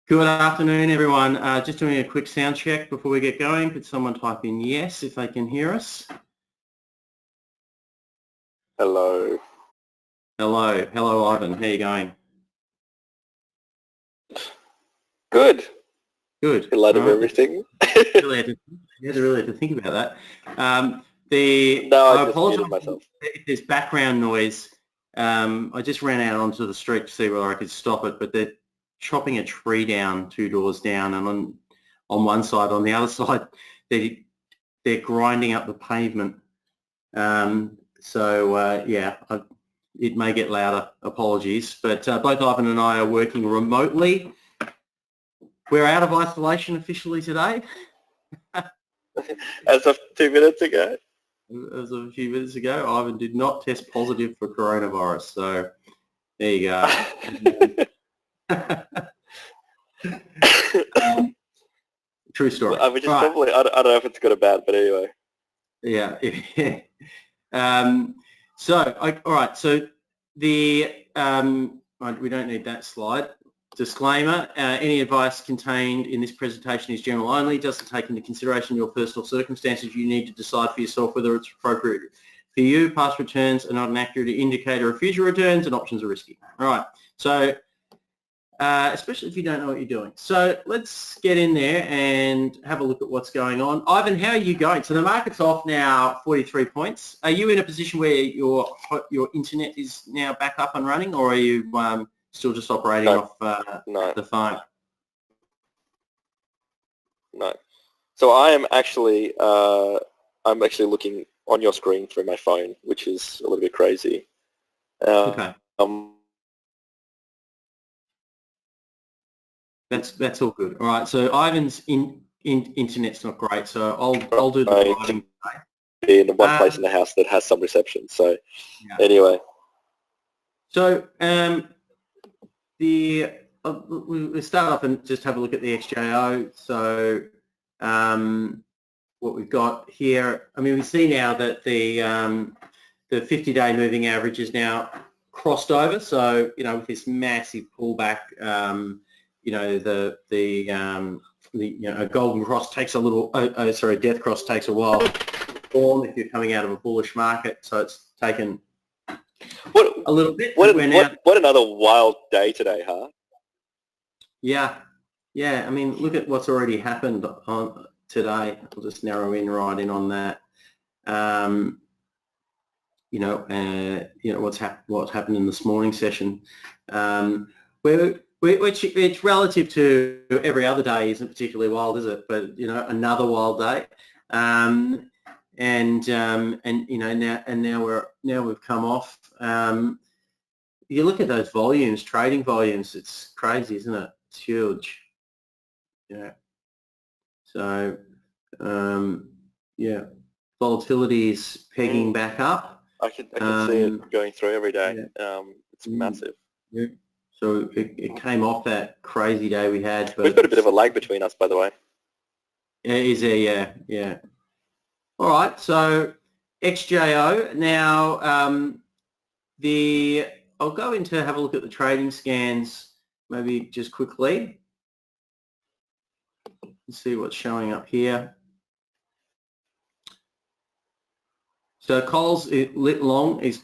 Good afternoon, everyone. Just doing a quick sound check before we get going. Could someone type in yes if they can hear us? Hello. Hello, Ivan. How are you going? Good. Good. In light of everything. You really had to think about that. I just muted myself. If there's background noise. I just ran out onto the street to see whether I could stop it, but they're chopping a tree down 2 doors down, and on one side, on the other side, they're grinding up the pavement. It may get louder. Apologies, but both Ivan and I are working remotely. We're out of isolation officially today. As of 2 minutes ago. As of a few minutes ago, Ivan did not test positive for coronavirus. So there you go. True story. Which is probably, I don't know if it's good or bad, but anyway. Yeah. All right. So we don't need that slide. Disclaimer, any advice contained in this presentation is general only, doesn't take into consideration your personal circumstances. You need to decide for yourself whether it's appropriate for you. Past returns are not an accurate indicator of future returns, and options are risky. All right. So especially if you don't know what you're doing. So let's get in there and have a look at what's going on. Ivan, how are you going? So the market's off now 43 points. Are you in a position where your internet is now back up and running, or are you still just operating off the phone? No. So I am actually looking on your screen through my phone, which is a little bit crazy. Okay. That's all good. All right. So Ivan's internet's not great, so I'll do the driving. Be in the one place in the house that has some reception. So anyway. So we start off and just have a look at the XJO. So what we've got here, I mean, we see now that the 50-day moving average is now crossed over. So with this massive pullback, a golden cross takes a little. Death cross takes a while to form if you're coming out of a bullish market. So it's taken a little bit. What another wild day today, huh? Yeah. I mean, look at what's already happened on today. I'll just narrow in right in on that. What's happened in this morning session, which it's relative to every other day isn't particularly wild, is it? But another wild day, now we've come off. You look at those volumes, trading volumes. It's crazy, isn't it? It's huge. Yeah. So volatility is pegging back up. I can see it going through every day. Yeah. It's massive. Yeah. So it came off that crazy day we had. But we've got a bit of a lag between us, by the way. Is there? Yeah. All right. So XJO. Now I'll go into have a look at the trading scans maybe just quickly. Let's see what's showing up here. So Coles lit long is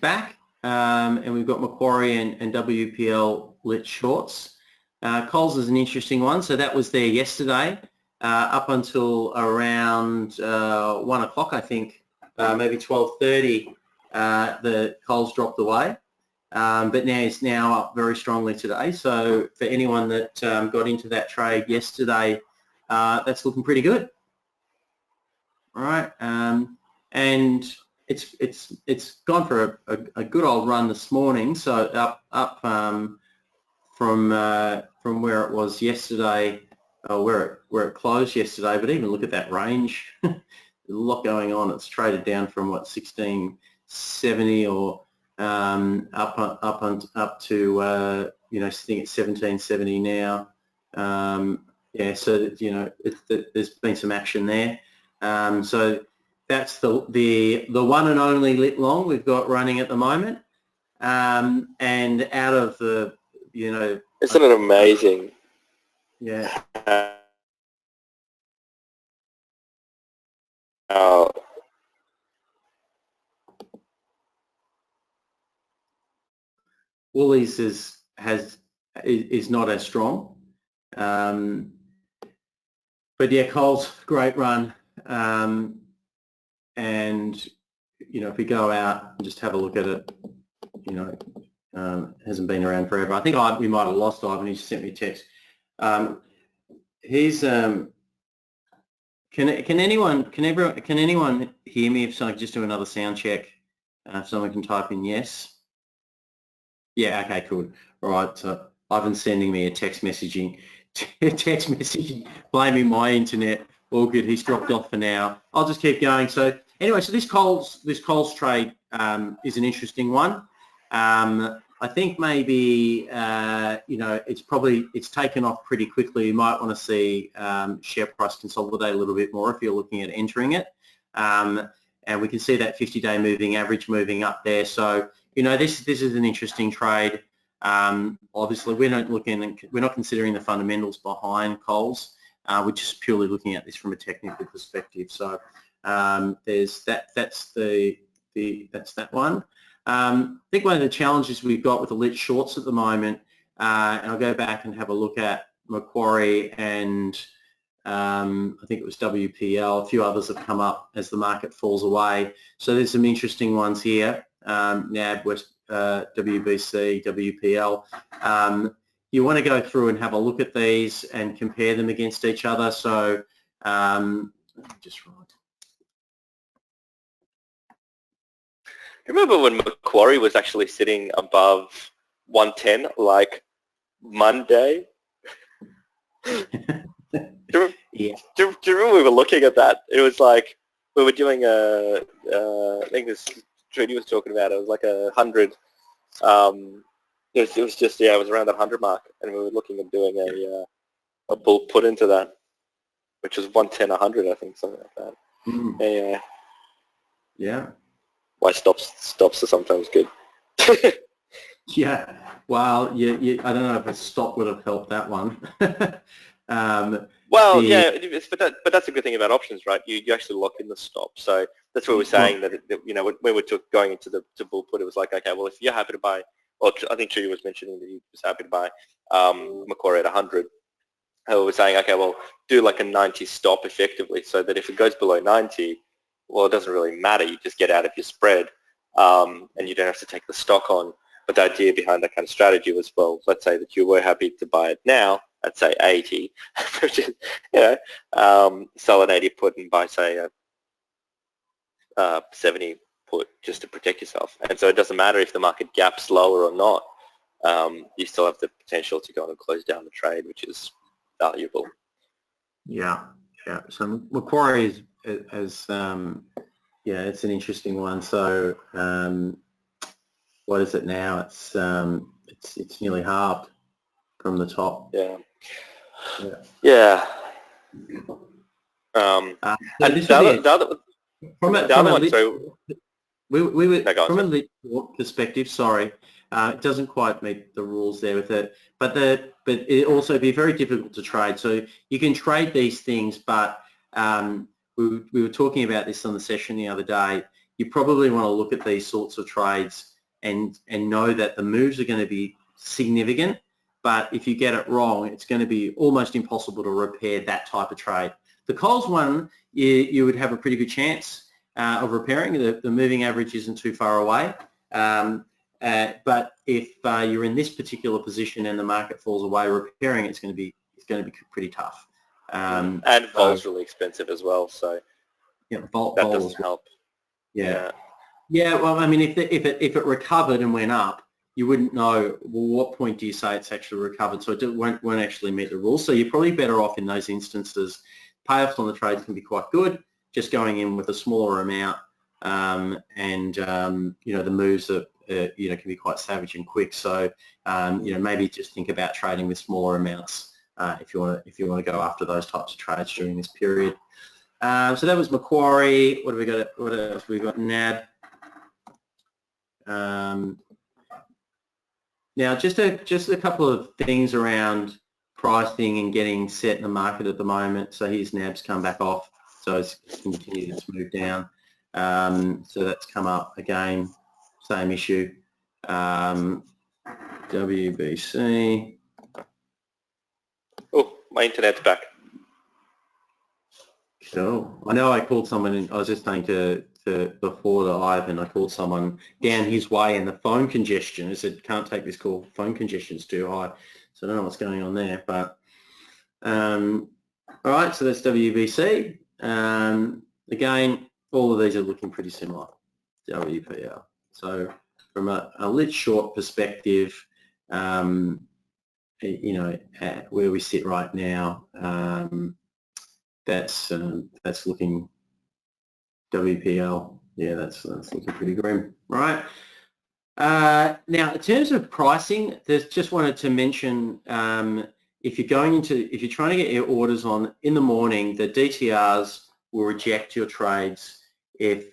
back. And we've got Macquarie and WPL lit shorts. Coles is an interesting one. So that was there yesterday up until around 1 o'clock, I think, maybe 12:30. The Coles dropped away, but now it's up very strongly today. So for anyone that got into that trade yesterday, that's looking pretty good. All right, and it's gone for a good old run this morning. So up from where it was yesterday, where it closed yesterday. But even look at that range. There's a lot going on. It's traded down from 1670 or up to sitting at 1770 now. So there's been some action there. So that's the one and only lit long we've got running at the moment, and out of the Isn't it amazing Yeah. Uh, Woolies is not as strong. But yeah, Coles, great run. And, you know, if we go out and just have a look at it, you know, hasn't been around forever. I think we might have lost Ivan. He sent me a text. He's can anyone hear me? If so, I could just do another sound check. If someone can type in yes. Yeah. Okay. Good. All right. So Ivan's sending me a text messaging, blaming my internet. All good. He's dropped off for now. I'll just keep going. So anyway, so this Coles trade is an interesting one. I think maybe you know, it's taken off pretty quickly. You might want to see share price consolidate a little bit more if you're looking at entering it. And we can see that 50-day moving average moving up there. So you know, this is an interesting trade. Obviously, we're not considering the fundamentals behind Coles. We're just purely looking at this from a technical perspective. So there's that. That's that one. I think one of the challenges we've got with the lit shorts at the moment, and I'll go back and have a look at Macquarie and I think it was WPL. A few others have come up as the market falls away. So there's some interesting ones here. NAB, West, WBC, WPL. You want to go through and have a look at these and compare them against each other. So just right. Remember when Macquarie was actually sitting above 110 like Monday? Yeah. Do you remember we were looking at that? It was like we were doing I think this Trudy was talking about, it was like 100. It was just, yeah, it was around that 100 mark, and we were looking at doing a bull put into that, which was 110, 100, I think, something like that. Anyway. Yeah. Why stops are sometimes good. Yeah. Well, I don't know if a stop would have helped that one. Well, yeah, but that's a good thing about options, right? You actually lock in the stop. So that's what we're saying, that you know, when we took going into the bull put, it was like, okay, well, if you're happy to buy, or I think Trudy was mentioning that he was happy to buy Macquarie at 100. We were saying, okay, well, do like a 90 stop effectively, so that if it goes below 90, well, it doesn't really matter. You just get out of your spread, and you don't have to take the stock on. But the idea behind that kind of strategy was, well, let's say that you were happy to buy it now at, say, 80, which is, you know, sell an 80 put and buy, say, a 70 put just to protect yourself. And so it doesn't matter if the market gaps lower or not. You still have the potential to go on and close down the trade, which is valuable. Yeah. So Macquarie is yeah, it's an interesting one. So what is it now? It's nearly halved from the top. Yeah. So and this the other one, sorry. We were No, from a lit perspective. Sorry, it doesn't quite meet the rules there with it. But it also be very difficult to trade. So you can trade these things, but we were talking about this on the session the other day. You probably want to look at these sorts of trades and know that the moves are going to be significant. But if you get it wrong, it's going to be almost impossible to repair that type of trade. The Coles one, you would have a pretty good chance of repairing. The moving average isn't too far away. But if you're in this particular position and the market falls away, repairing it's going to be pretty tough. And vol's really expensive as well, so yeah, that vol doesn't help. Yeah. Well, I mean, if it recovered and went up, you wouldn't know, well, what point do you say it's actually recovered? So it won't actually meet the rules. So you're probably better off in those instances. Payoffs on the trades can be quite good, just going in with a smaller amount, and you know, the moves are you know, can be quite savage and quick. So you know, maybe just think about trading with smaller amounts if you want to go after those types of trades during this period. So that was Macquarie. What have we got? What else? We've got NAB. Now, just a couple of things around pricing and getting set in the market at the moment. So here's NAB's come back off, so it's continued to move down. So that's come up again, same issue. WBC. Oh, my internet's back. Cool. I know I called someone, I was just saying to before the Ivan, I called someone down his way and the phone congestion, I said, can't take this call, phone congestion's too high. So I don't know what's going on there, but all right, so that's WBC. Again, all of these are looking pretty similar, WPL. So from a lit short perspective, you know, at where we sit right now, that's looking WPL. Yeah, that's looking pretty grim, right? Now, in terms of pricing, just wanted to mention if you're trying to get your orders on in the morning, the DTRs will reject your trades if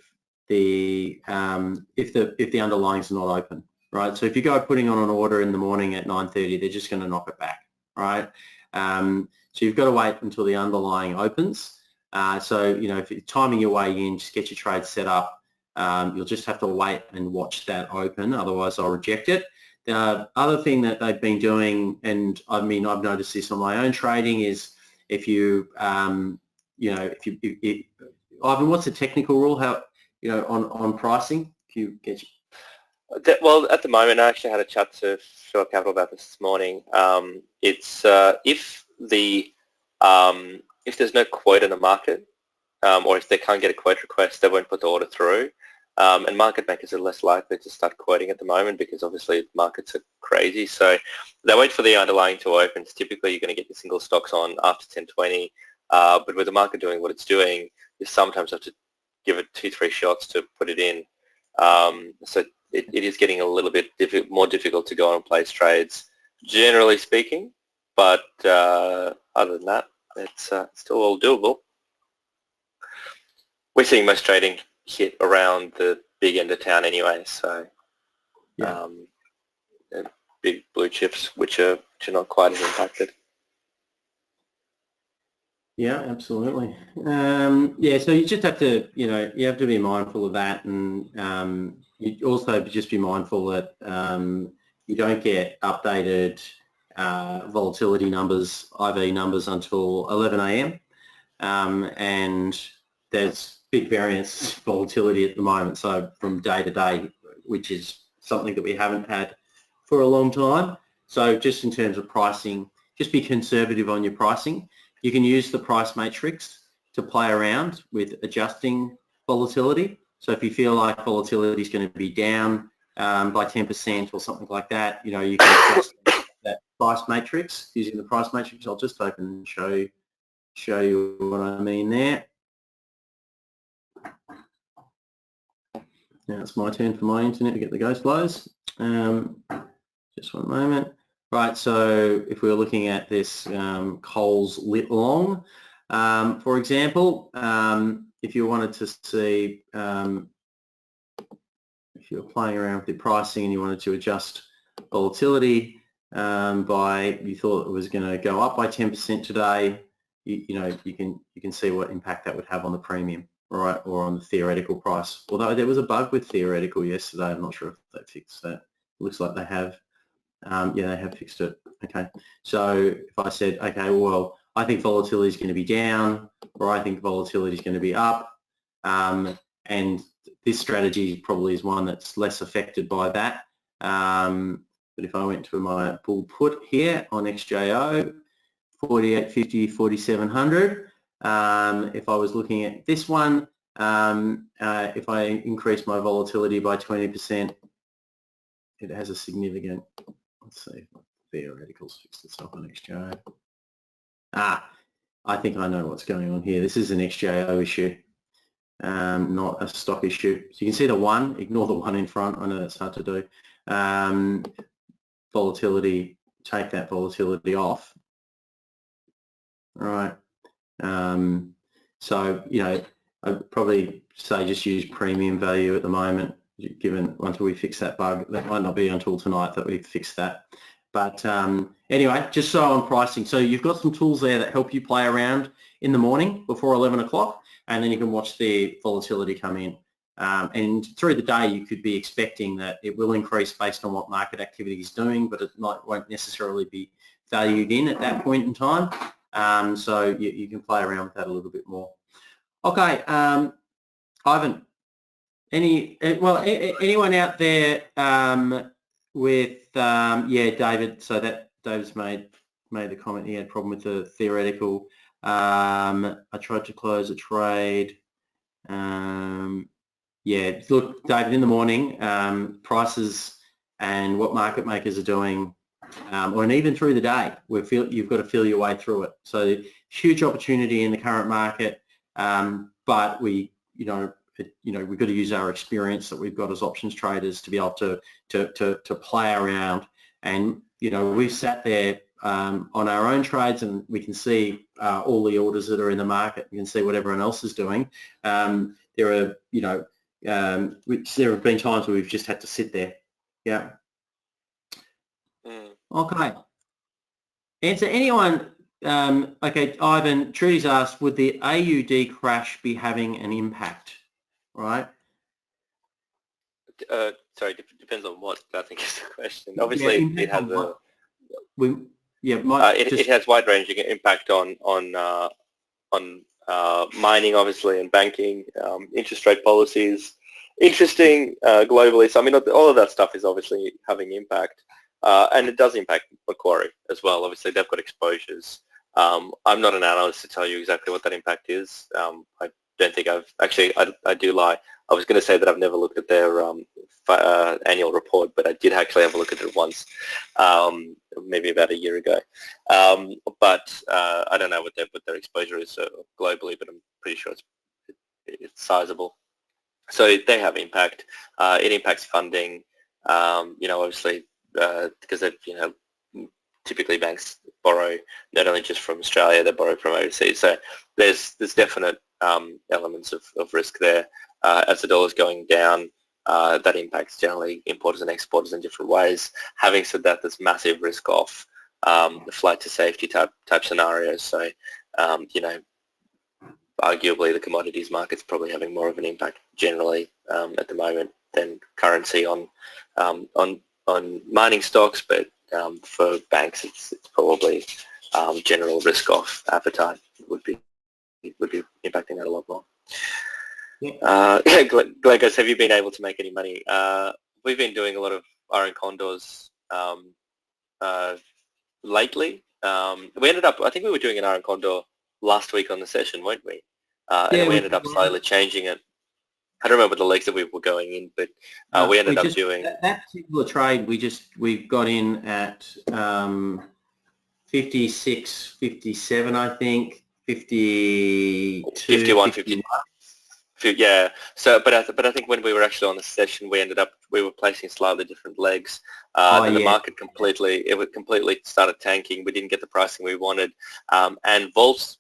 the underlying is not open, right? So if you go putting on an order in the morning at 9:30, they're just going to knock it back, right? So you've got to wait until the underlying opens. So, you know, if you're timing your way in, just get your trade set up. You'll just have to wait and watch that open, otherwise I'll reject it. The other thing that they've been doing, and I mean, I've noticed this on my own trading, is if you, you know, Ivan, what's the technical rule? How, you know, on pricing? If you get Well, at the moment, I actually had a chat to Shore Capital about this morning. It's if there's no quote in the market, or if they can't get a quote request, they won't put the order through. And market makers are less likely to start quoting at the moment because obviously markets are crazy. So they wait for the underlying to open. Typically, you're going to get your single stocks on after 10:20. But with the market doing what it's doing, you sometimes have to give it 2-3 shots to put it in. So it is getting a little bit more difficult to go on and place trades, generally speaking. But other than that, it's still all doable. We're seeing most trading hit around the big end of town anyway, so yeah. Big blue chips which are not quite as impacted. Yeah, absolutely. Yeah, so you just have to, you know, you have to be mindful of that, and you also just be mindful that you don't get updated volatility numbers, IV numbers, until 11 a.m. And there's big variance volatility at the moment, so from day to day, which is something that we haven't had for a long time. So just in terms of pricing, just be conservative on your pricing. You can use the price matrix to play around with adjusting volatility. So if you feel like volatility is going to be down by 10% or something like that, you know, you can adjust that price matrix using the price matrix. I'll just open and show you what I mean there. Now it's my turn for my internet to get the ghost lows. Just one moment. Right, so if we were looking at this Coles lit long, for example, if you wanted to see, if you're playing around with the pricing and you wanted to adjust volatility you thought it was going to go up by 10% today, you know, you can see what impact that would have on the premium, right, or on the theoretical price. Although there was a bug with theoretical yesterday, I'm not sure if they fixed that. It looks like they have. Yeah, they have fixed it. Okay, so if I said, okay, well, I think volatility is going to be down, or I think volatility is going to be up, and this strategy probably is one that's less affected by that. But if I went to my bull put here on XJO, 4850, 4700, if I was looking at this one, if I increase my volatility by 20%, it has a significant, let's see if theoreticals fixed itself on XJO. I think I know what's going on here. This is an XJO issue, not a stock issue. So you can see the one, ignore the one in front. I know that's hard to do. Volatility, take that volatility off. All right. So, you know, I'd probably say just use premium value at the moment, given until we fix that bug. That might not be until tonight that we fix that. But anyway, just so on pricing. So you've got some tools there that help you play around in the morning before 11 o'clock, and then you can watch the volatility come in. And through the day, you could be expecting that it will increase based on what market activity is doing, but it won't necessarily be valued in at that point in time. So you can play around with that a little bit more. Okay, Ivan, anyone out there with David? So that David's made the comment he had a problem with the theoretical. I tried to close a trade. Look, David, in the morning, prices and what market makers are doing, and even through the day, you've got to feel your way through it. So huge opportunity in the current market, but we've got to use our experience that we've got as options traders to be able to play around. And we've sat there on our own trades, and we can see all the orders that are in the market. We can see what everyone else is doing. There are there have been times where we've just had to sit there. Yeah. Okay. Answer anyone. Okay, Ivan, Trudy's asked, would the AUD crash be having an impact? Right. Sorry, depends on what, I think is the question. Obviously, it has it has wide-ranging impact on mining, obviously, and banking, interest rate policies. Interesting globally. So I mean, all of that stuff is obviously having impact, and it does impact Macquarie as well. Obviously, they've got exposures. I'm not an analyst to tell you exactly what that impact is. I don't think I do lie. I was going to say that I've never looked at their annual report, but I did actually have a look at it once, maybe about a year ago. But I don't know what their exposure is globally, but I'm pretty sure it's sizable. So they have impact. It impacts funding. Obviously, because typically banks borrow not only just from Australia, they borrow from overseas. So there's definite elements of risk there. As the dollar's going down, that impacts generally importers and exporters in different ways. Having said that, there's massive risk off the flight to safety type scenarios. So, arguably the commodities market's probably having more of an impact generally at the moment than currency on mining stocks. But for banks, it's probably general risk off appetite would be impacting that a lot more. Glenn goes, have you been able to make any money? We've been doing a lot of iron condors lately. We ended up, I think we were doing an iron condor last week on the session, weren't we? And we ended up slightly changing it. I don't remember the legs that we were going in, but we ended up doing that particular trade. We got in at 56, 57, I think, 52, 51, 51. Yeah. So, but I think when we were actually on the session, we were placing slightly different legs. The market completely started tanking. We didn't get the pricing we wanted, and volts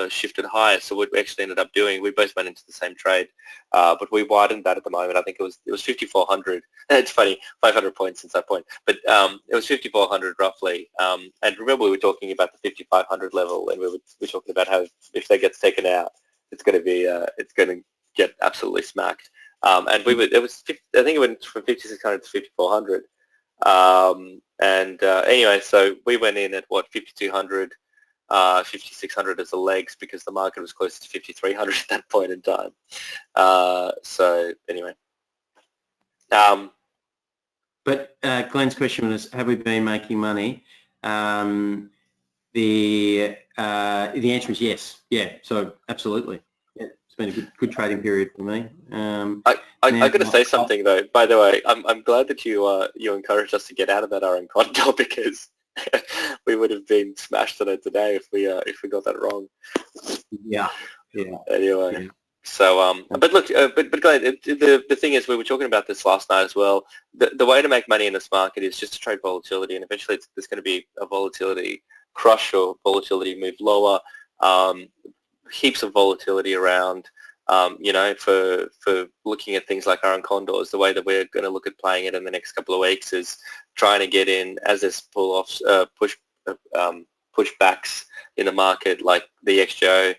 shifted higher. So what we actually ended up doing, we both went into the same trade, but we widened that at the moment. I think it was 5,400. It's funny, 500 points since that point, but it was 5,400 roughly. And remember, we were talking about the 5,500 level, and we were talking about how if that gets taken out, it's going to get absolutely smacked. And I think it went from 5,600 to 5,400. Anyway, so we went in at 5,200, 5,600 as the legs, because the market was close to 5,300 at that point in time. So anyway. But Glenn's question was, have we been making money? The answer is yes. Yeah, so absolutely. Yeah, it's been a good trading period for me. I got to say something though. By the way, I'm glad that you encouraged us to get out of that iron condor, because we would have been smashed on it today if we got that wrong. Yeah. Anyway. Yeah. So, but look, but Glenn, the thing is, we were talking about this last night as well. The way to make money in this market is just to trade volatility, and eventually there's going to be a volatility crush or volatility move lower. Heaps of volatility around. you know, for looking at things like iron condors, the way that we're going to look at playing it in the next couple of weeks is trying to get in as there's pull-offs, pushbacks in the market, like the XJO.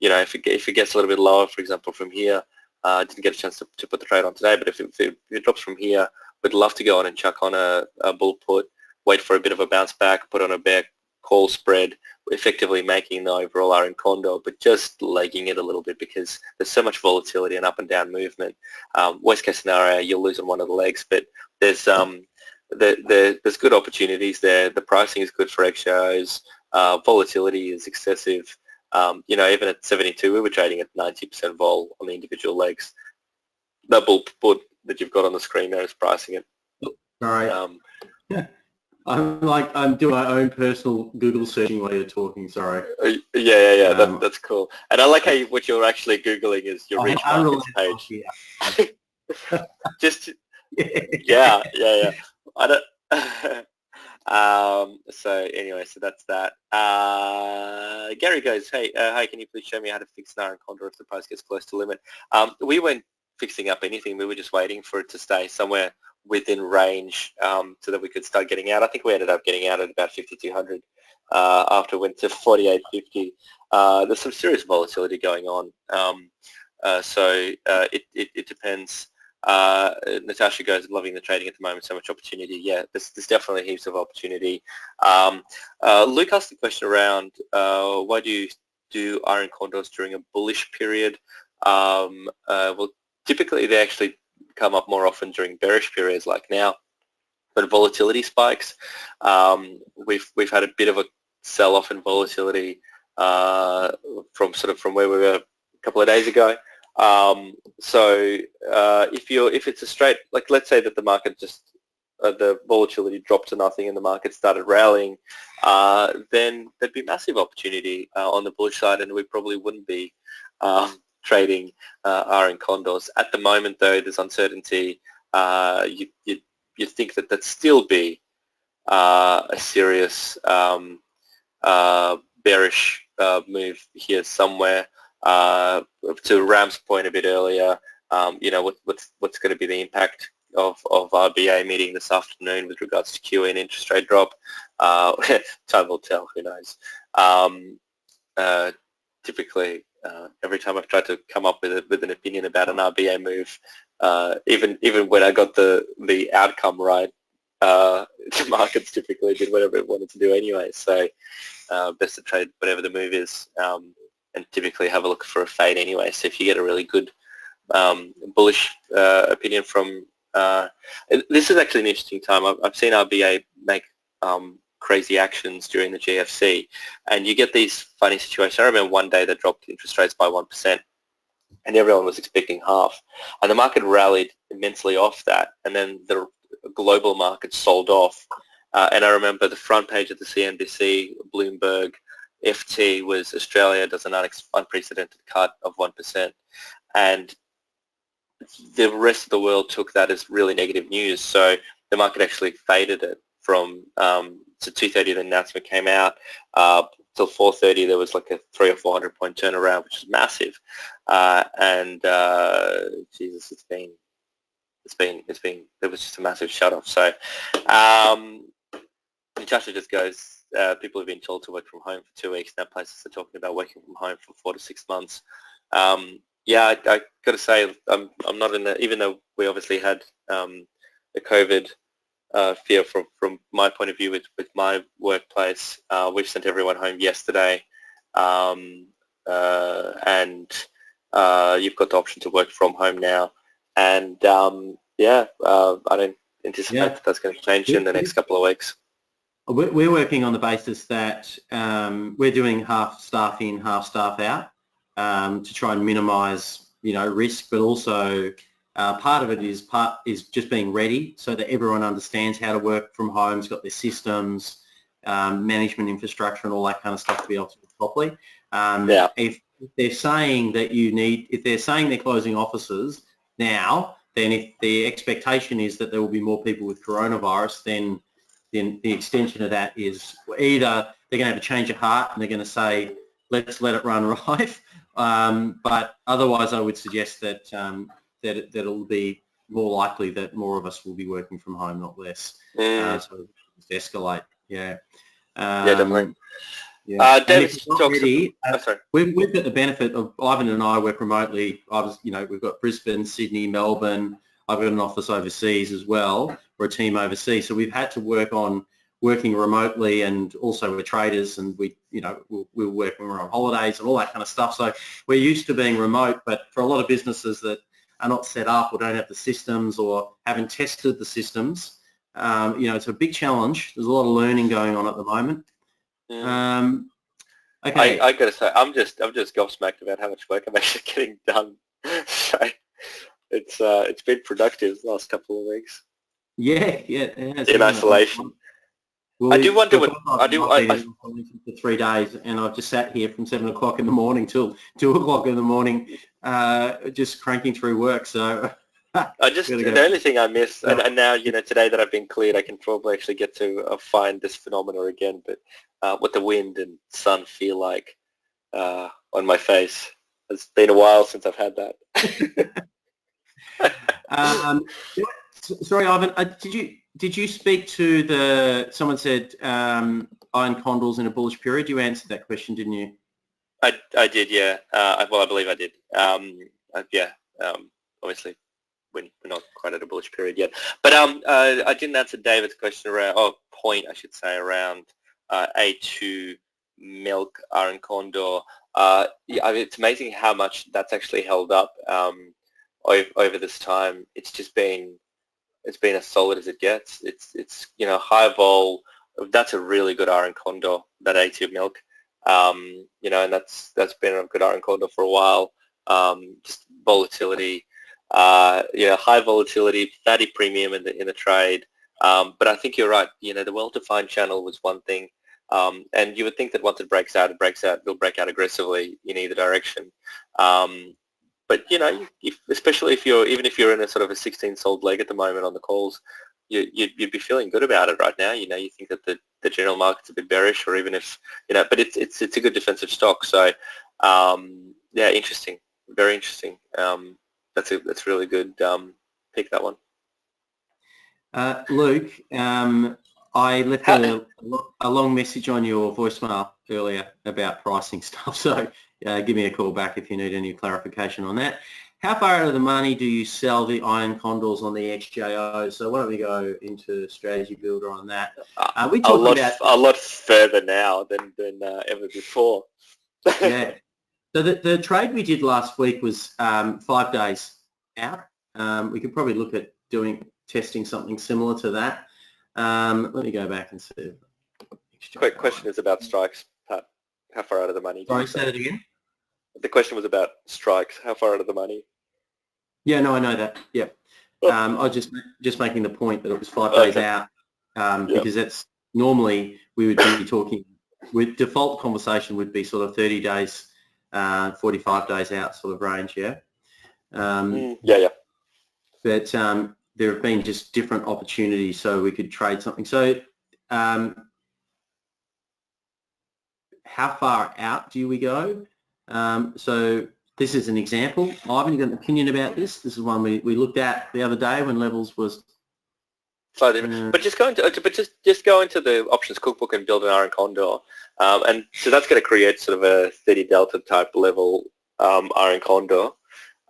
You know, if it gets a little bit lower, for example, from here, I didn't get a chance to put the trade on today, but if it drops from here, we'd love to go on and chuck on a bull put, wait for a bit of a bounce back, put on a bear call spread, effectively making the overall iron condor, but just legging it a little bit because there's so much volatility and up and down movement. Worst case scenario, you'll lose on one of the legs, but there's good opportunities there. The pricing is good for XJOs. Volatility is excessive. You know, even at 72, we were trading at 90% vol on the individual legs. The bull put that you've got on the screen there is pricing it. Sorry. I'm doing my own personal Google searching while you're talking. Sorry. Yeah. That's cool. And I like how what you're actually Googling is your Reach Markets page. Yeah. Just yeah. I don't. So anyway, so that's that. Gary goes, hey, can you please show me how to fix an iron condor if the price gets close to limit? We weren't fixing up anything. We were just waiting for it to stay somewhere within range so that we could start getting out. I think we ended up getting out at about 5,200 after it went to 48.50. There's some serious volatility going on. So it depends. Natasha goes, loving the trading at the moment, so much opportunity. Yeah, there's definitely heaps of opportunity. Luke asked the question around why do you do iron condors during a bullish period? Well, typically they actually come up more often during bearish periods like now, but volatility spikes. We've had a bit of a sell-off in volatility from where we were a couple of days ago. So if it's a straight, like let's say that the market just the volatility dropped to nothing and the market started rallying, then there'd be massive opportunity on the bullish side, and we probably wouldn't be trading iron condors. At the moment, though, there's uncertainty. You think that that'd still be a serious bearish move here somewhere. To Ram's point a bit earlier, you know, what's going to be the impact of RBA meeting this afternoon with regards to QE and interest rate drop? Time will tell. Who knows? Typically, every time I've tried to come up with an opinion about an RBA move, even when I got the outcome right, the markets typically did whatever it wanted to do anyway. So best to trade whatever the move is. And typically have a look for a fade anyway. So if you get a really good bullish opinion from, this is actually an interesting time. I've seen RBA make crazy actions during the GFC, and you get these funny situations. I remember one day they dropped interest rates by 1%, and everyone was expecting half, and the market rallied immensely off that, and then the global market sold off. And I remember the front page of the CNBC, Bloomberg, FT was Australia does an unprecedented cut of 1%, and the rest of the world took that as really negative news. So the market actually faded it from to 2:30. The announcement came out till 4:30. There was like a 300 or 400 point turnaround, which is massive. And Jesus, it was just a massive shut off. So Natasha just goes. People have been told to work from home for 2 weeks. Now places are talking about working from home for 4 to 6 months. Yeah, I got to say, I'm not in the, even though we obviously had the COVID fear from my point of view with my workplace. We've sent everyone home yesterday, and you've got the option to work from home now. And I don't anticipate that that's going to change in the next couple of weeks. We're working on the basis that we're doing half staff in, half staff out to try and minimise, risk, but also part of it is just being ready so that everyone understands how to work from home, has got their systems, management infrastructure, and all that kind of stuff to be able to do it properly. If they're saying that if they're saying they're closing offices now, then if the expectation is that there will be more people with coronavirus, then the extension of that is either they're going to have a change of heart and they're going to say, let's let it run rife, but otherwise I would suggest that that it'll be more likely that more of us will be working from home, not less. So just escalate. Yeah. Yeah, definitely. David talks. Ready, Sorry. we've got the benefit of Ivan and I work remotely. We've got Brisbane, Sydney, Melbourne. I've got an office overseas as well, or a team overseas. So we've had to work on working remotely, and also we're traders, and we're working, we're on holidays and all that kind of stuff. So we're used to being remote, but for a lot of businesses that are not set up or don't have the systems or haven't tested the systems, it's a big challenge. There's a lot of learning going on at the moment. Okay. I gotta say, I'm just gobsmacked about how much work I'm actually getting done. So it's been productive the last couple of weeks. Yeah, it has. In isolation. Well, I do wonder what for 3 days, and I've just sat here from 7 o'clock in the morning till 2 o'clock in the morning, just cranking through work. So the only thing I miss, and now today that I've been cleared, I can probably actually get to find this phenomena again. But what the wind and sun feel like on my face, it's been a while since I've had that. Sorry, Ivan, did you speak to someone said iron condors in a bullish period? You answered that question, didn't you? I did, yeah. I believe I did. Obviously we're not quite at a bullish period yet. But I didn't answer David's question point, I should say, around A2 milk iron condor. It's amazing how much that's actually held up over this time. It's been as solid as it gets. It's high vol. That's a really good iron condor, that A2 milk. And that's been a good iron condor for a while. Just volatility, high volatility, fatty premium in the trade. But I think you're right. The well-defined channel was one thing, and you would think that once it breaks out, it'll break out aggressively in either direction. But especially if you're in a sort of a 16 sold leg at the moment on the calls, you'd be feeling good about it right now. You think that the general market's a bit bearish, or even if but it's a good defensive stock. So interesting, very interesting. That's really good. Pick that one. Luke, I left a long message on your voicemail earlier about pricing stuff, so give me a call back if you need any clarification on that. How far out of the money do you sell the iron condors on the XJO? So why don't we go into Strategy Builder on that? We talked about a lot further now than ever before. Yeah. So the trade we did last week was 5 days out. We could probably look at testing something similar to that. Let me go back and see. Quick question is about strikes, Pat. How far out of the money? Sorry, say that again. The question was about strikes. How far out of the money? Yeah, no, I know that. Yeah. I was just making the point that it was 5 days out, because that's normally we would be talking with default conversation would be sort of 30 days, 45 days out sort of range. Yeah. But there have been just different opportunities, so we could trade something. So how far out do we go? So this is an example. Ivan, you got an opinion about this? This is one we looked at the other day when levels was slightly different. But just go into the options cookbook and build an iron condor, and so that's going to create sort of a 30 delta type level iron condor.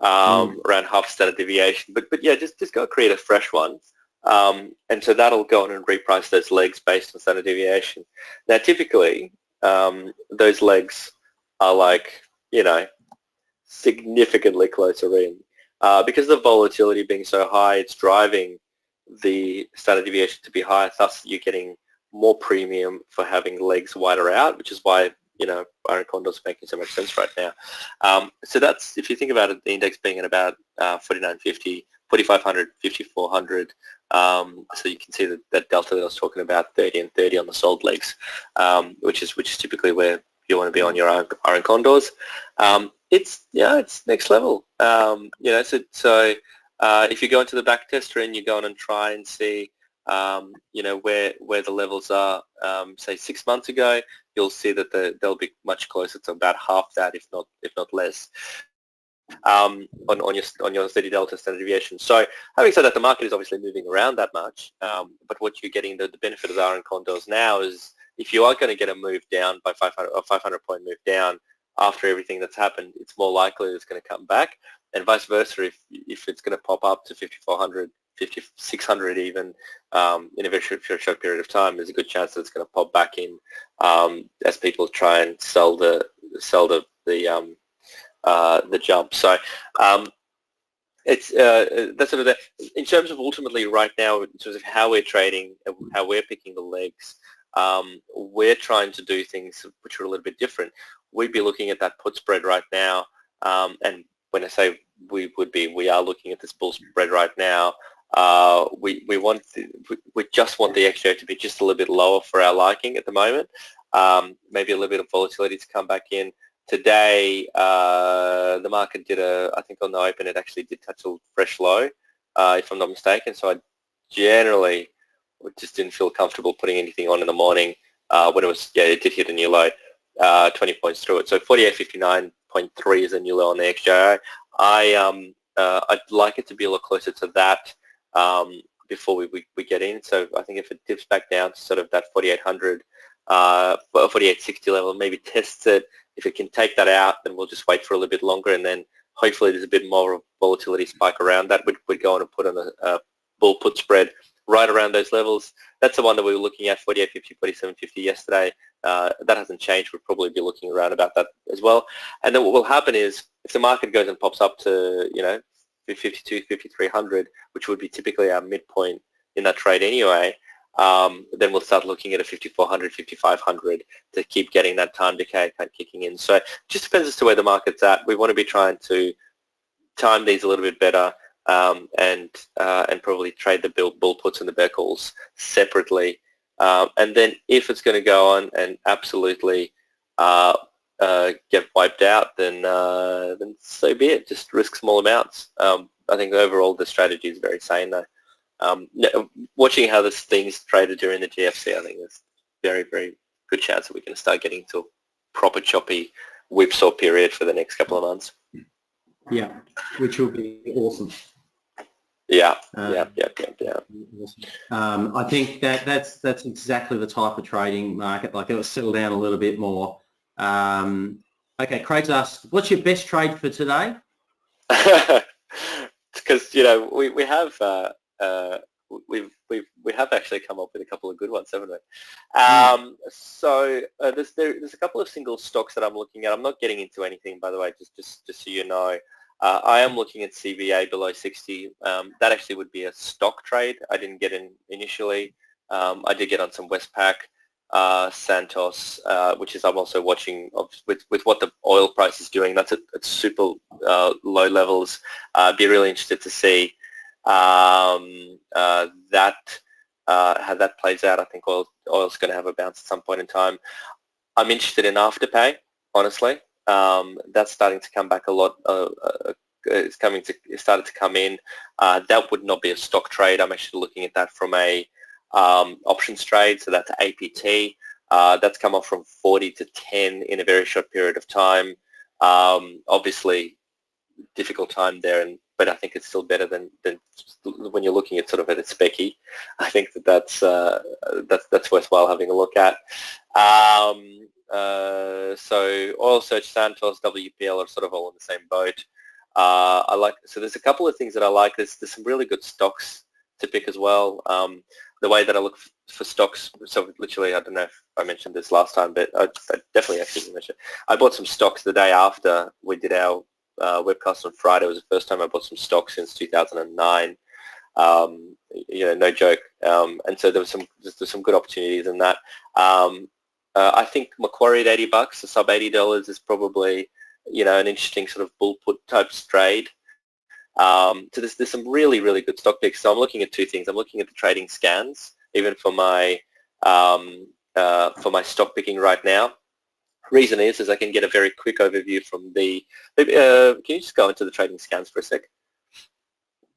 Around half standard deviation, but yeah, just go create a fresh one, and so that'll go on and reprice those legs based on standard deviation. Now, typically, those legs are like significantly closer in, because the volatility being so high, it's driving the standard deviation to be higher. Thus, you're getting more premium for having legs wider out, which is why iron condors making so much sense right now. So that's, if you think about it, the index being at about 4950, 4500, 5400. So you can see that delta that I was talking about, 30 and 30 on the sold legs, which is typically where you want to be on your iron condors. It's next level. So if you go into the back tester and you go on and try and see where the levels are, say 6 months ago, you'll see that they'll be much closer to about half that, if not less, on your steady delta standard deviation. So having said that, the market is obviously moving around that much, but what you're getting, the benefit of the iron condors now is if you are going to get a move down by 500 or 500 point move down after everything that's happened, it's more likely it's going to come back, and vice versa. If it's going to pop up to 5,400, 5,600 even in a very short period of time, there's a good chance that it's going to pop back in as people try and sell the jump. So it's that's sort of in terms of ultimately right now, in terms of how we're trading, how we're picking the legs. We're trying to do things which are a little bit different. We'd be looking at that put spread right now, and when I say we are looking at this bull spread right now. We just want the XJ to be just a little bit lower for our liking at the moment. Maybe a little bit of volatility to come back in. Today, the market did I think on the open it actually did touch a fresh low, if I'm not mistaken. So I generally just didn't feel comfortable putting anything on in the morning when it did hit a new low, 20 points through it. So 48.59.3 is a new low on the XJ. I'd like it to be a lot closer to that before we get in. So I think if it dips back down to sort of that 4,800, 4860 level, maybe tests it. If it can take that out, then we'll just wait for a little bit longer, and then hopefully there's a bit more of volatility spike around that. We'd go on and put on a bull put spread right around those levels. That's the one that we were looking at, 48.50, 47.50 yesterday. That hasn't changed. We'll probably be looking around about that as well. And then what will happen is if the market goes and pops up to, 52, 5,300, which would be typically our midpoint in that trade anyway, then we'll start looking at a 5,400, 5,500 to keep getting that time decay kind of kicking in. So it just depends as to where the market's at. We want to be trying to time these a little bit better and probably trade the bull puts and the bear calls separately. And then if it's going to go on and absolutely get wiped out, then so be it. Just risk small amounts. I think overall the strategy is very sane though. Watching how this thing's traded during the GFC, I think there's very, very good chance that we're going to start getting to a proper choppy whipsaw period for the next couple of months. Yeah, which will be awesome. Yeah. Awesome. I think that's exactly the type of trading market. Like it'll settle down a little bit more. Okay, Craig's asked, what's your best trade for today? Because we have we have actually come up with a couple of good ones, haven't we? So there's a couple of single stocks that I'm looking at. I'm not getting into anything, by the way, just so you know. I am looking at CVA below 60. That actually would be a stock trade. I didn't get in initially. I did get on some Westpac, Santos, which is I'm also watching with what the oil price is doing. That's at super low levels. Be really interested to see how that plays out. I think oil's going to have a bounce at some point in time. I'm interested in Afterpay, honestly. That's starting to come back a lot. It started to come in. That would not be a stock trade. I'm actually looking at that from a options trade. So that's APT. That's come up from 40 to 10 in a very short period of time. Obviously, difficult time there, but I think it's still better than when you're looking at sort of at a specky. I think that's worthwhile having a look at. So Oil Search, Santos, WPL are sort of all in the same boat. So there's a couple of things that I like. There's some really good stocks to pick as well. The way that I look for stocks, so literally, I don't know if I mentioned this last time, but I definitely actually mentioned. I bought some stocks the day after we did our webcast on Friday. It was the first time I bought some stocks since 2009. No joke. And so there's some good opportunities in that. I think Macquarie at $80, the sub $80 is probably, an interesting sort of bull put type trade. So there's some really, really good stock picks. So I'm looking at two things. I'm looking at the trading scans, even for my stock picking right now. Reason is I can get a very quick overview from the. Can you just go into the trading scans for a sec?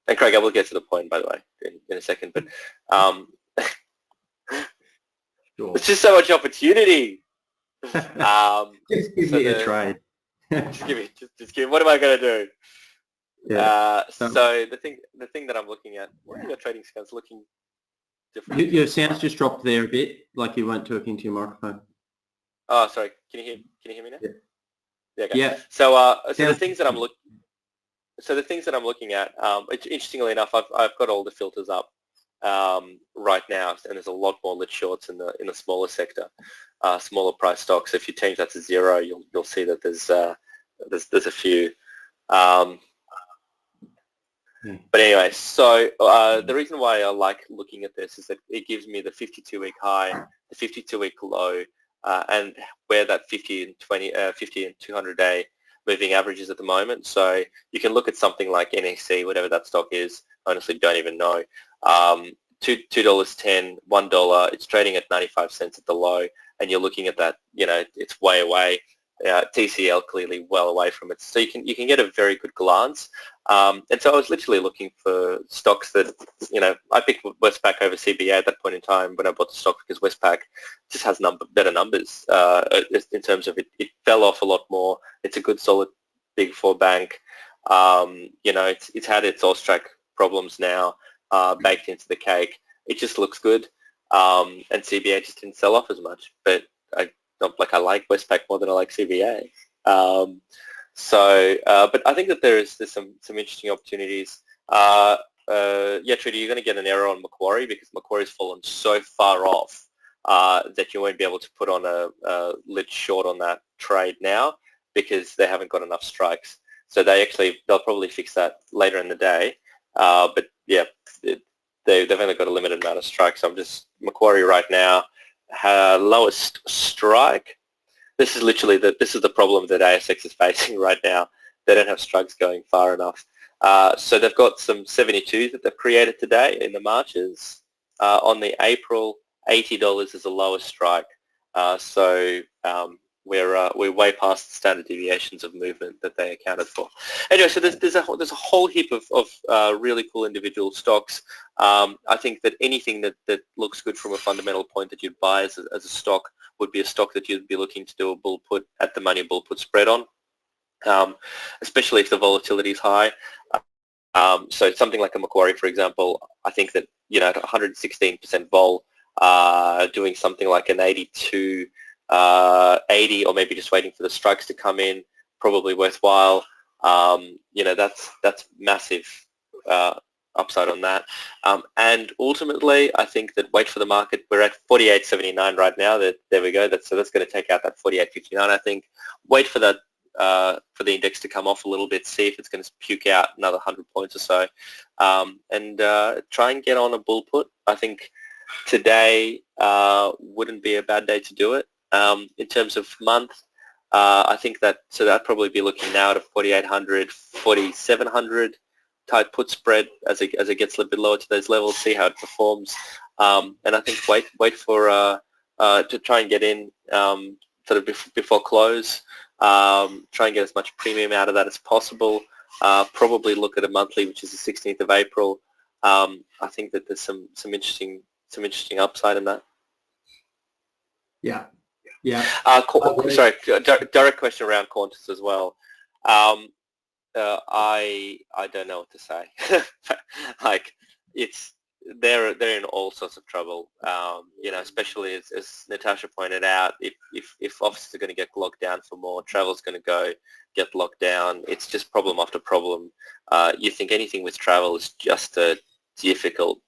And Craig, I will get to the point, by the way, in a second. But Sure. There's just so much opportunity. Just give so me a trade. just give me. What am I going to do? Yeah. So the thing that I'm looking at, why are your trading scans looking different? Your sound's just dropped there a bit, like you weren't talking to your microphone. Oh, sorry. Can you hear me now? Yeah. Yeah. Okay. Yeah. So the things that I'm looking at, interestingly enough, I've got all the filters up right now, and there's a lot more lit shorts in the smaller sector, smaller price stocks. If you change that to 0, you'll see that there's a few. But anyway, so the reason why I like looking at this is that it gives me the 52-week high, the 52-week low, and where that 50 and 200-day moving averages at the moment. So you can look at something like NEC, whatever that stock is. Honestly, don't even know. $2.10, $1. It's trading at 95 cents at the low, and you're looking at that. It's way away. TCL clearly well away from it, so you can get a very good glance. And so I was literally looking for stocks that, I picked Westpac over CBA at that point in time when I bought the stock, because Westpac just has better numbers in terms of it fell off a lot more. It's a good solid Big Four bank. It's had its Austrac problems now baked into the cake. It just looks good, and CBA just didn't sell off as much. But I like Westpac more than I like CBA. But I think that there's some interesting opportunities. Trudy, you're going to get an error on Macquarie, because Macquarie's fallen so far off that you won't be able to put on a lit short on that trade now, because they haven't got enough strikes. So they'll probably fix that later in the day. But yeah, they've only got a limited amount of strikes. I'm just Macquarie right now. Lowest strike. This is the problem that ASX is facing right now. They don't have strikes going far enough. So they've got some 72s that they've created today in the Marches. On the April, $80 is the lowest strike. We're way past the standard deviations of movement that they accounted for. Anyway, so there's a whole heap of really cool individual stocks. I think that anything that looks good from a fundamental point that you'd buy as a stock would be a stock that you'd be looking to do a bull put at the money bull put spread on, especially if the volatility is high. So something like a Macquarie, for example, I think that at 116% vol, doing something like an 82. 80, or maybe just waiting for the strikes to come in, probably worthwhile. That's massive upside on that. And ultimately, I think that wait for the market. We're at 48.79 right now. There we go. So that's going to take out that 48.59. I think wait for that for the index to come off a little bit. See if it's going to puke out another 100 points or so, and try and get on a bull put. I think today wouldn't be a bad day to do it. In terms of month, I think I'd probably be looking now at a 4,800, 4,700 type put spread as it gets a little bit lower to those levels, see how it performs, and I think wait for to try and get in sort of before close, try and get as much premium out of that as possible. Probably look at a monthly, which is the 16th of April. I think that there's some interesting upside in that. Yeah. Yeah. Sorry, direct question around Qantas as well. I don't know what to say. They're in all sorts of trouble. Especially as Natasha pointed out, if offices are going to get locked down for more, travel's going to get locked down. It's just problem after problem. You think anything with travel is just a difficult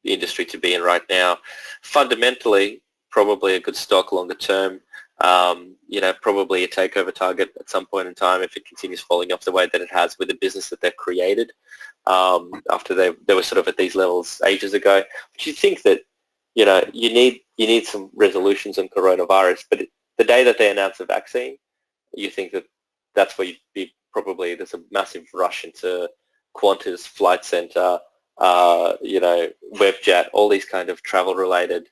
industry to be in right now. Fundamentally, probably a good stock longer term. Probably a takeover target at some point in time if it continues falling off the way that it has with the business that they've created after they were sort of at these levels ages ago. But you think that you need some resolutions on coronavirus, but the day that they announce a vaccine, you think that's where you'd be probably there's a massive rush into Qantas, Flight Centre, Webjet, all these kind of travel related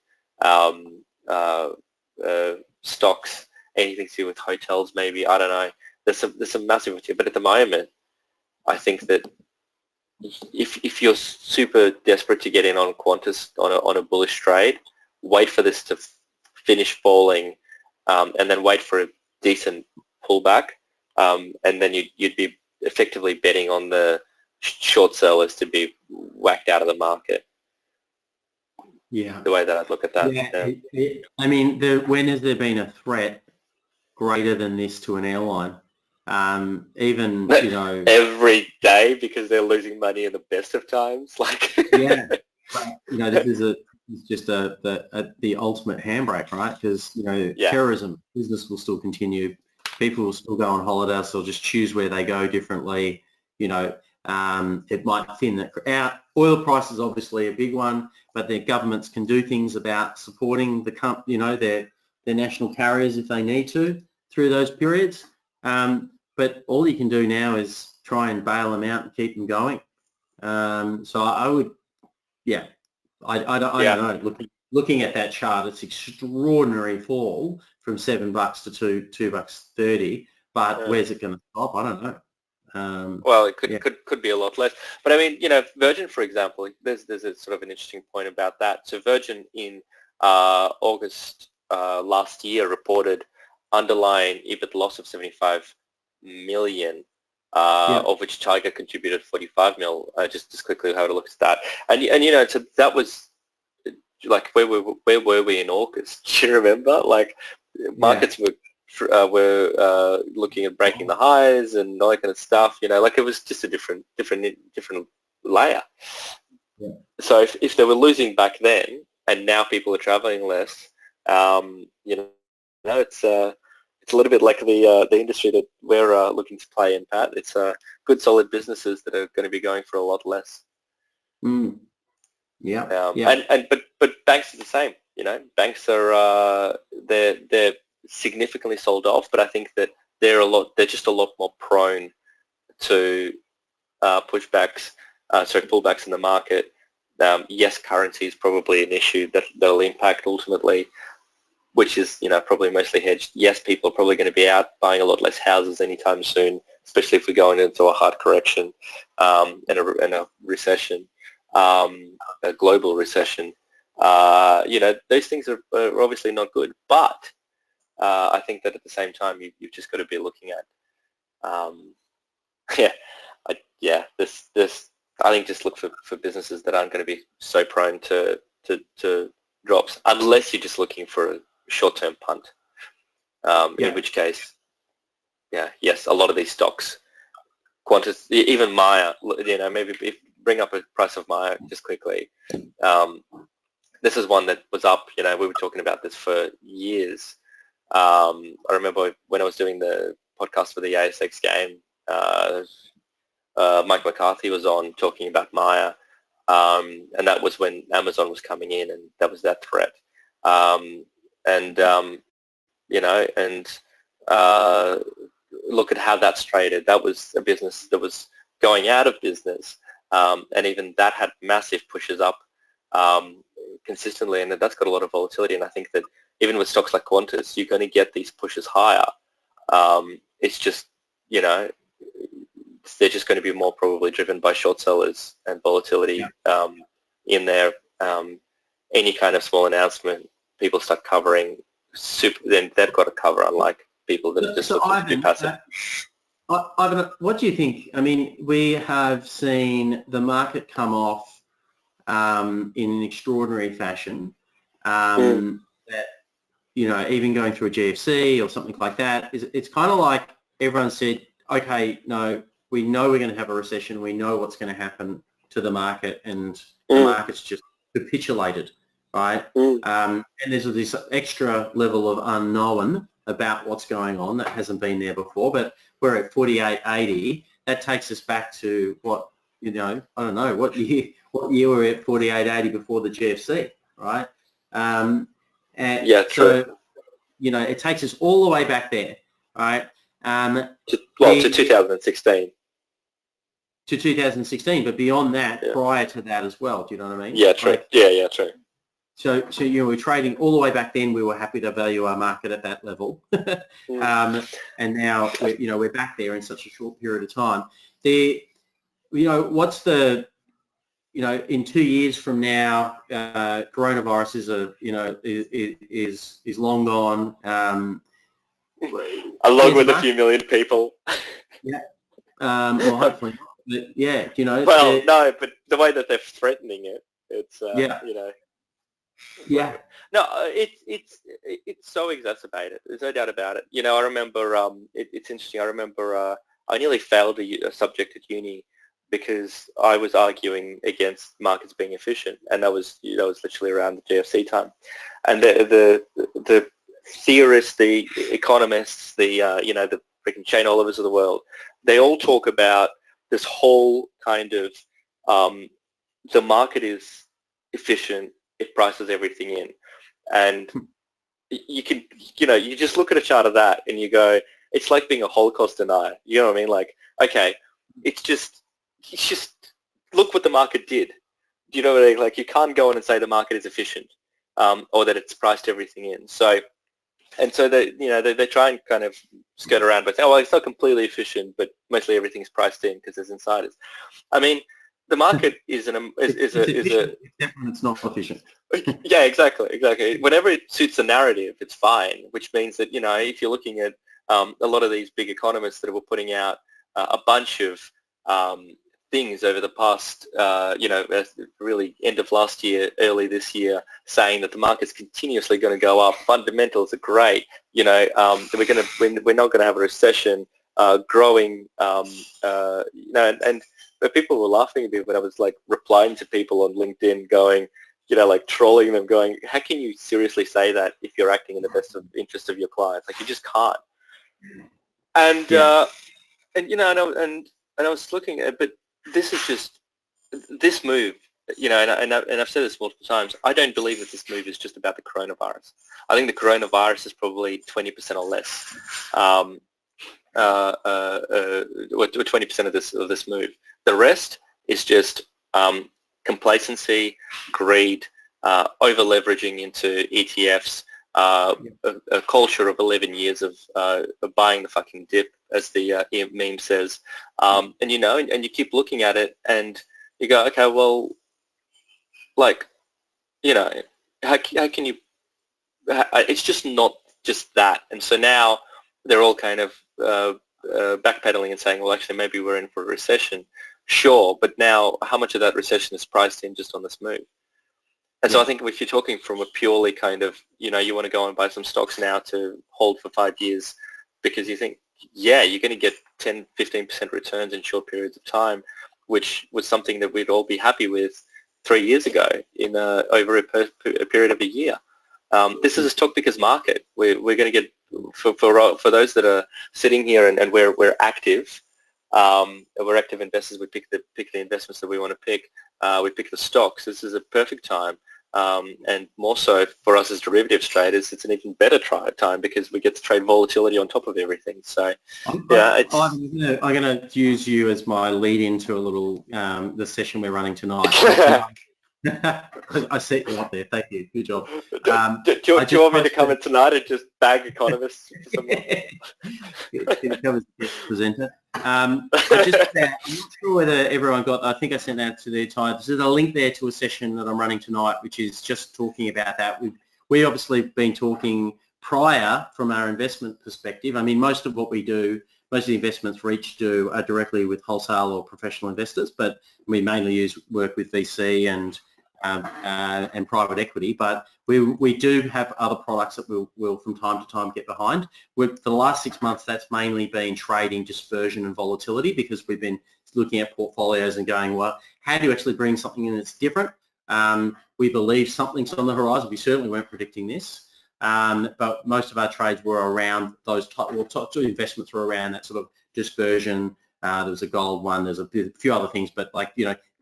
stocks, anything to do with hotels maybe, I don't know. There's some massive, but at the moment, I think that if you're super desperate to get in on Qantas on a bullish trade, wait for this to finish falling and then wait for a decent pullback, and then you'd be effectively betting on the short sellers to be whacked out of the market. Yeah. The way that I'd look at that. Yeah. I mean, when has there been a threat greater than this to an airline? Even, you know... Every day, because they're losing money in the best of times. Like, yeah. But, you know, this is just the ultimate handbrake, right? Because, you know, terrorism, business will still continue. People will still go on holidays. They'll just choose where they go differently. You know, it might thin that out. Oil price is obviously a big one, but the governments can do things about supporting their national carriers if they need to through those periods. But all you can do now is try and bail them out and keep them going. So I would, I don't know. Looking at that chart, it's extraordinary fall from $7 to $2.30. But where's it going to stop? I don't know. Well, it could be a lot less. But I mean, you know, Virgin, for example, there's a sort of an interesting point about that. So Virgin in August last year reported underlying EBIT loss of 75 million, of which Tiger contributed 45 mil. Just quickly how to look at that. And you know, so that was like where were we in August? Do you remember? Like markets were looking at breaking the highs and all that kind of stuff. You know, like it was just a different layer. Yeah. So if they were losing back then, and now people are traveling less, you know, it's a little bit like the industry that we're looking to play in, Pat. It's good, solid businesses that are going to be going for a lot less. Mm. Yeah. But banks are the same. You know, banks are they're significantly sold off, but I think that they're just a lot more prone to pullbacks in the market. Yes, currency is probably an issue that'll impact ultimately, which is, you know, probably mostly hedged. Yes, people are probably going to be out buying a lot less houses anytime soon, especially if we're going into a hard correction and a recession, a global recession. You know, those things are obviously not good, but I think that at the same time you've just got to be looking at, I think just look for businesses that aren't going to be so prone to drops, unless you're just looking for a short-term punt, in which case, yes, a lot of these stocks, Qantas, even Myer, you know, maybe bring up a price of Myer just quickly. This is one that was up, you know, we were talking about this for years. I remember when I was doing the podcast for the ASX game, Mike McCarthy was on talking about Myer, and that was when Amazon was coming in, and that was that threat. You know, and look at how that's traded. That was a business that was going out of business, and even that had massive pushes up consistently, and that's got a lot of volatility. And I think that even with stocks like Qantas, you're going to get these pushes higher. It's just, you know, they're just going to be more probably driven by short sellers and volatility in there. Any kind of small announcement, people start covering. Then they've got to cover, unlike people that just look to be passive. Ivan, what do you think? I mean, we have seen the market come off in an extraordinary fashion. That, you know, even going through a GFC or something like that, it's kind of like everyone said, okay, no, we know we're going to have a recession. We know what's going to happen to the market, and the market's just capitulated, right? And there's this extra level of unknown about what's going on that hasn't been there before. But we're at 48.80. That takes us back to what, you know, I don't know, what year were we at 48.80 before the GFC, right? And true. So, you know, it takes us all the way back there, right? To 2016. To 2016, but beyond that, prior to that as well. Do you know what I mean? Yeah, true. Like, true. So you know, we're trading all the way back then. We were happy to value our market at that level, and now we're back there in such a short period of time. You know, in 2 years from now, coronavirus is long gone. Along with a few million people. Yeah. Well, hopefully not. But yeah, Well, no, but the way that they're threatening it, it's yeah. Yeah. No, it's so exacerbated. There's no doubt about it. I remember it's interesting. I remember I nearly failed a subject at uni because I was arguing against markets being efficient, and that was literally around the GFC time, and the theorists, the economists, the the freaking Shane Olivers of the world, they all talk about this whole kind of the market is efficient, it prices everything in, and you can you just look at a chart of that and you go, it's like being a Holocaust denier. You know what I mean? Like, okay, it's just look what the market did. Do you know what I mean? Like, you can't go on and say the market is efficient or that it's priced everything in. So they try and kind of skirt around by saying, oh, well, it's not completely efficient, but mostly everything's priced in because there's insiders. I mean, the market is it's not efficient. Yeah, exactly. Whenever it suits the narrative, it's fine. Which means that if you're looking at a lot of these big economists that were putting out a bunch of things over the past, really end of last year, early this year, saying that the market's continuously going to go up. Fundamentals are great. We're not going to have a recession. Growing, but people were laughing at me when I was like replying to people on LinkedIn, going, like trolling them, going, how can you seriously say that if you're acting in the best interest of your clients? Like, you just can't. And and I was looking at, but this is just this move, and I've said this multiple times. I don't believe that this move is just about the coronavirus. I think the coronavirus is probably 20% or less, or 20% of this move. The rest is just complacency, greed, over leveraging into ETFs, a culture of 11 years of buying the fucking dip, as the meme says, and you keep looking at it and you go, okay, well, like, how can you? It's just not just that, and so now they're all kind of backpedaling and saying, well, actually, maybe we're in for a recession. Sure, but now how much of that recession is priced in just on this move? And so I think if you're talking from a purely kind of, you want to go and buy some stocks now to hold for 5 years because you think, yeah, you're going to get 10, 15% returns in short periods of time, which was something that we'd all be happy with 3 years ago in over a period of a year. This is a stock pickers market. We're going to get, for those that are sitting here and we're active, we're active investors. We pick the investments that we want to pick. We pick the stocks. This is a perfect time, and more so for us as derivatives traders, it's an even better time because we get to trade volatility on top of everything. So, I'm going to use you as my lead into a little the session we're running tonight. I set you up there. Thank you. Good job. Do you want me to come in tonight and just bag economists? Presenter. I'm not sure whether everyone got. I think I sent that to their time. There's a link there to a session that I'm running tonight, which is just talking about that. We obviously been talking prior from our investment perspective. I mean, most of what we do, most of the investments Reach do are directly with wholesale or professional investors, but we mainly work with VC and private equity, but we do have other products that we'll from time to time get behind. For the last 6 months, that's mainly been trading dispersion and volatility because we've been looking at portfolios and going, well, how do you actually bring something in that's different? We believe something's on the horizon. We certainly weren't predicting this, but most of our trades were around those type of investments were around that sort of dispersion. There was a gold one. There's a few other things, but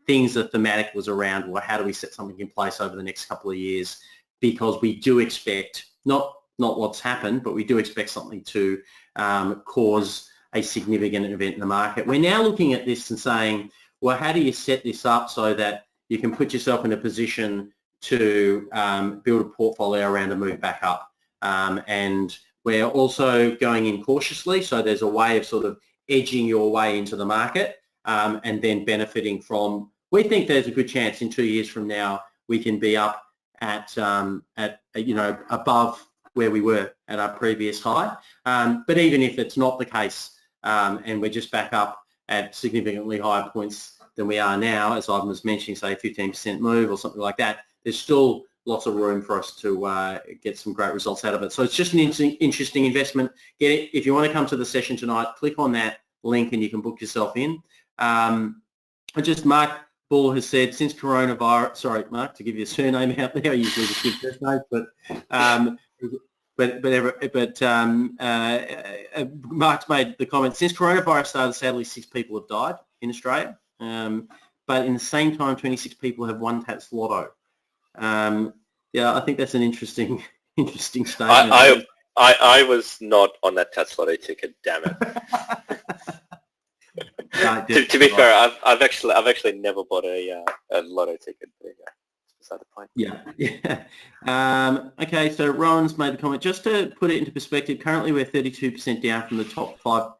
things that thematic was around, well, how do we set something in place over the next couple of years? Because we do expect, not what's happened, but we do expect something to cause a significant event in the market. We're now looking at this and saying, well, how do you set this up so that you can put yourself in a position to build a portfolio around a move back up? And we're also going in cautiously, so there's a way of sort of edging your way into the market and then benefiting from we think there's a good chance in 2 years from now we can be up at above where we were at our previous high. But even if it's not the case, and we're just back up at significantly higher points than we are now, as Ivan was mentioning, say 15% move or something like that, there's still lots of room for us to get some great results out of it. So it's just an interesting investment. Get it. If you want to come to the session tonight, click on that link and you can book yourself in. Mark Bull has said, since coronavirus, sorry, Mark, to give you a surname out there, I usually just give first names, Mark's made the comment, since coronavirus started, sadly 6 people have died in Australia, but in the same time 26 people have won Tats Lotto. I think that's an interesting statement. I was not on that Tats Lotto ticket, damn it. To be fair, I've actually never bought a lotto ticket. There you go. Beside the point. Yeah. Okay, so Rowan's made the comment. Just to put it into perspective, currently we're 32% down from the top 5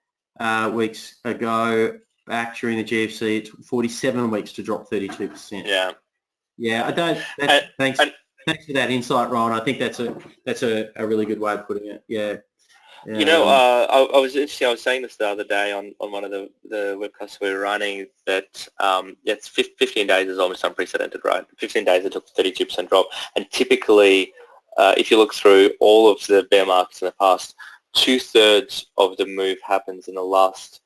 weeks ago. Back during the GFC, it took 47 weeks to drop 32%. Yeah. Yeah, I don't. Thanks for that insight, Rowan. I think that's a really good way of putting it. Yeah. You know, I was saying this the other day on one of the webcasts we were running that it's 15 days is almost unprecedented, right? 15 days it took 32% drop, and typically, if you look through all of the bear markets in the past, 2/3 of the move happens in the last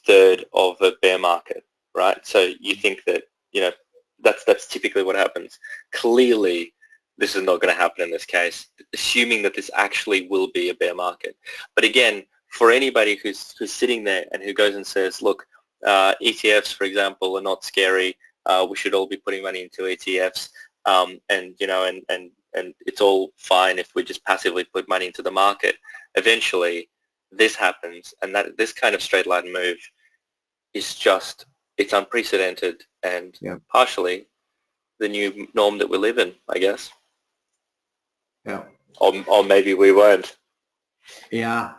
third of a bear market, right? So you think that that's typically what happens. Clearly, this is not going to happen in this case, assuming that this actually will be a bear market. But again, for anybody who's sitting there and who goes and says, look, ETFs, for example, are not scary. We should all be putting money into ETFs, and it's all fine if we just passively put money into the market. Eventually, this happens, and that this kind of straight line move is just, it's unprecedented and partially the new norm that we live in, I guess. Yeah. Or maybe we weren't. Yeah.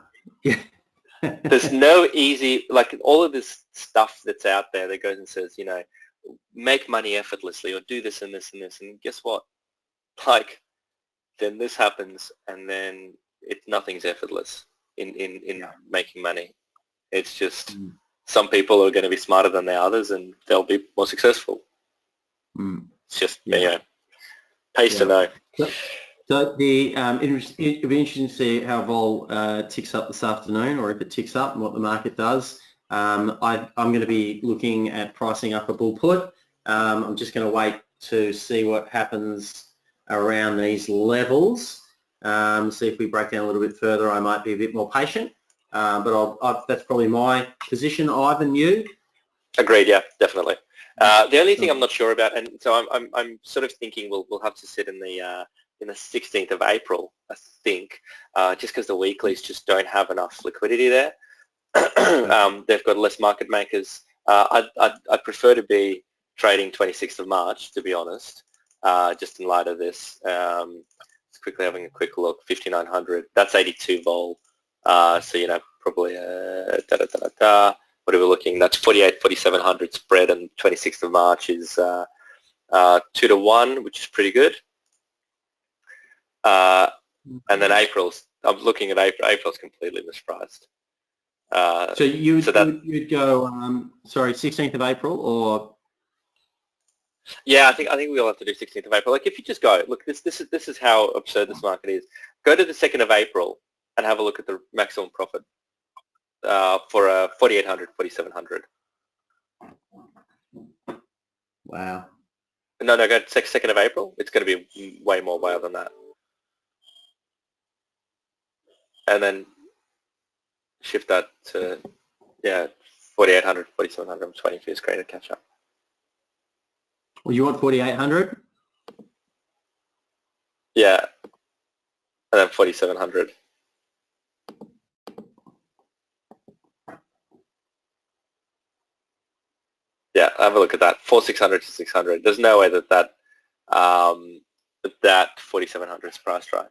There's no easy, like all of this stuff that's out there that goes and says, make money effortlessly or do this and this and this. And guess what? Like, then this happens and then nothing's effortless in making money. It's just some people are going to be smarter than the others and they'll be more successful. It's just, pays to know. So it'll be interesting to see how vol ticks up this afternoon, or if it ticks up and what the market does. I'm going to be looking at pricing up a bull put. I'm just going to wait to see what happens around these levels. See if we break down a little bit further. I might be a bit more patient, but that's probably my position. Ivan, you? Agreed. Yeah, definitely. The only thing I'm not sure about, and so I'm sort of thinking we'll have to sit in the 16th of April, I think, just because the weeklies just don't have enough liquidity there. They've got less market makers. I'd prefer to be trading 26th of March, to be honest, just in light of this. Just quickly having a quick look, 5,900. That's 82 vol. So, probably, what are we looking? That's 4,700 spread, and 26th of March is 2-1, which is pretty good. And then I'm looking at April's completely mispriced. So you'd go, 16th of April, or? Yeah, I think we'll have to do 16th of April. Like, if you just go, look, this is how absurd this market is. Go to the 2nd of April and have a look at the maximum profit for 4,800, 4,700. Wow. No, go to 2nd of April. It's going to be way more whale than that. And then shift that to, 4,800, 4,700. I'm just waiting for your screen to catch up. Well, you want 4,800? Yeah. And then 4,700. Yeah, have a look at that. 4,600 to 600. There's no way that 4,700 is priced right.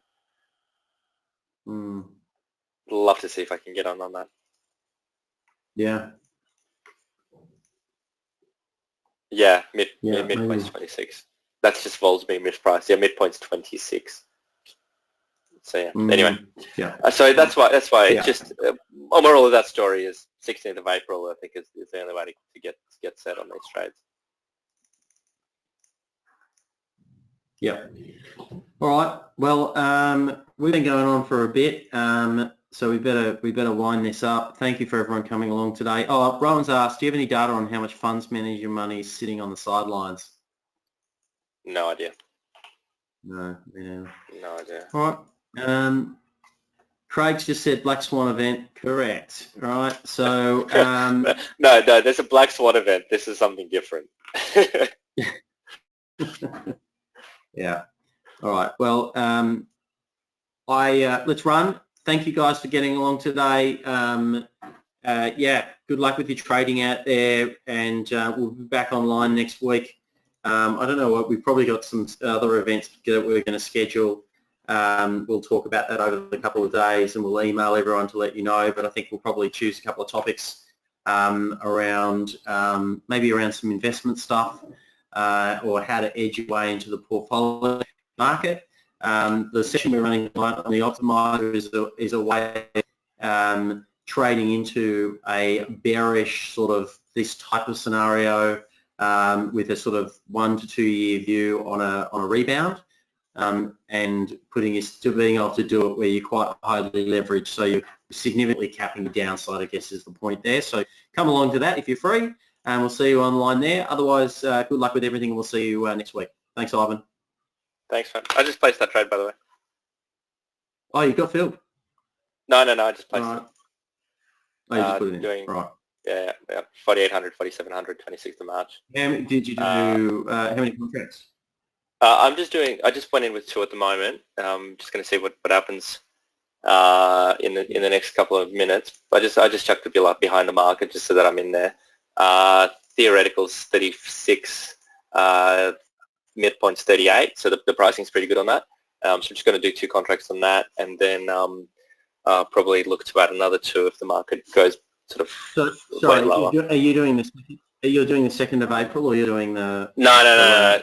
Love to see if I can get on that. Yeah. Yeah, Yeah, midpoint's maybe. 26. That's just vols being mispriced. Yeah, midpoint's 26. So yeah. Anyway, Yeah. so that's why it's Yeah. just moral of that story is 16th of April. I think is the only way to get set on these trades. Yeah. All right. Well, we've been going on for a bit, so we better wind this up. Thank you for everyone coming along today. Oh, Rowan's asked, do you have any data on how much funds manager money is sitting on the sidelines? No idea. No. Yeah. No idea. All right. Craig's just said Black Swan event. Correct. Right. So. No, there's a Black Swan event. This is something different. Yeah. All right. Well, let's run. Thank you guys for getting along today. Yeah, good luck with your trading out there, and we'll be back online next week. I don't know what, we've probably got some other events that we're going to schedule. We'll talk about that over the couple of days, and we'll email everyone to let you know, but I think we'll probably choose a couple of topics around maybe around some investment stuff or how to edge your way into the portfolio market. The session we're running on the optimizer is a way trading into a bearish sort of this type of scenario with a sort of 1 to 2 year view on a rebound, and being able to do it where you're quite highly leveraged, so you're significantly capping the downside, I guess is the point there. So come along to that if you're free, and we'll see you online there. Otherwise, good luck with everything, and we'll see you next week. Thanks, Ivan. Thanks, man. I just placed that trade, by the way. Oh, you got filled? No, I just placed it. Oh, you just put it in. Right. Yeah, 4,800, 4,700, 26th of March. How many did you do? How many contracts? I just went in with 2 at the moment. Just going to see what happens in the next couple of minutes. I just chucked the bill up behind the market just so that I'm in there. Theoretical's 36, midpoint's 38, so the pricing's pretty good on that. So I'm just going to do 2 contracts on that, and then probably look to add another 2 if the market goes sort of sorry, lower. are you doing this? You're doing the 2nd of April, or you're doing the? No.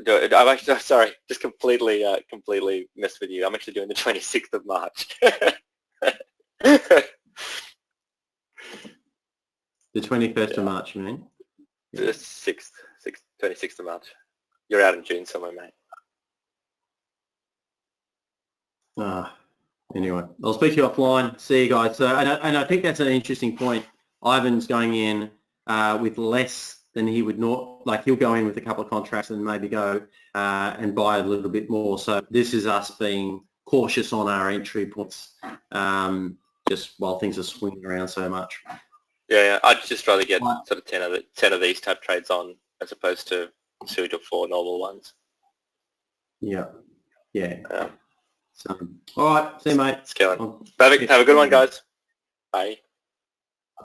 I'm actually sorry, just completely messed with you. I'm actually doing the 26th of March. The 21st of March, you mean? The 26th of March. You're out in June somewhere, mate. Anyway, I'll speak to you offline. See you guys. So, and I think that's an interesting point. Ivan's going in with less than he would not, like he'll go in with a couple of contracts and maybe go and buy a little bit more. So this is us being cautious on our entry points, just while things are swinging around so much. Yeah, I'd just rather get sort of 10 of these type trades on as opposed to 2 to 4 normal ones. Yeah. So, all right, see you, mate. Scaling. Have a good one, guys. Bye.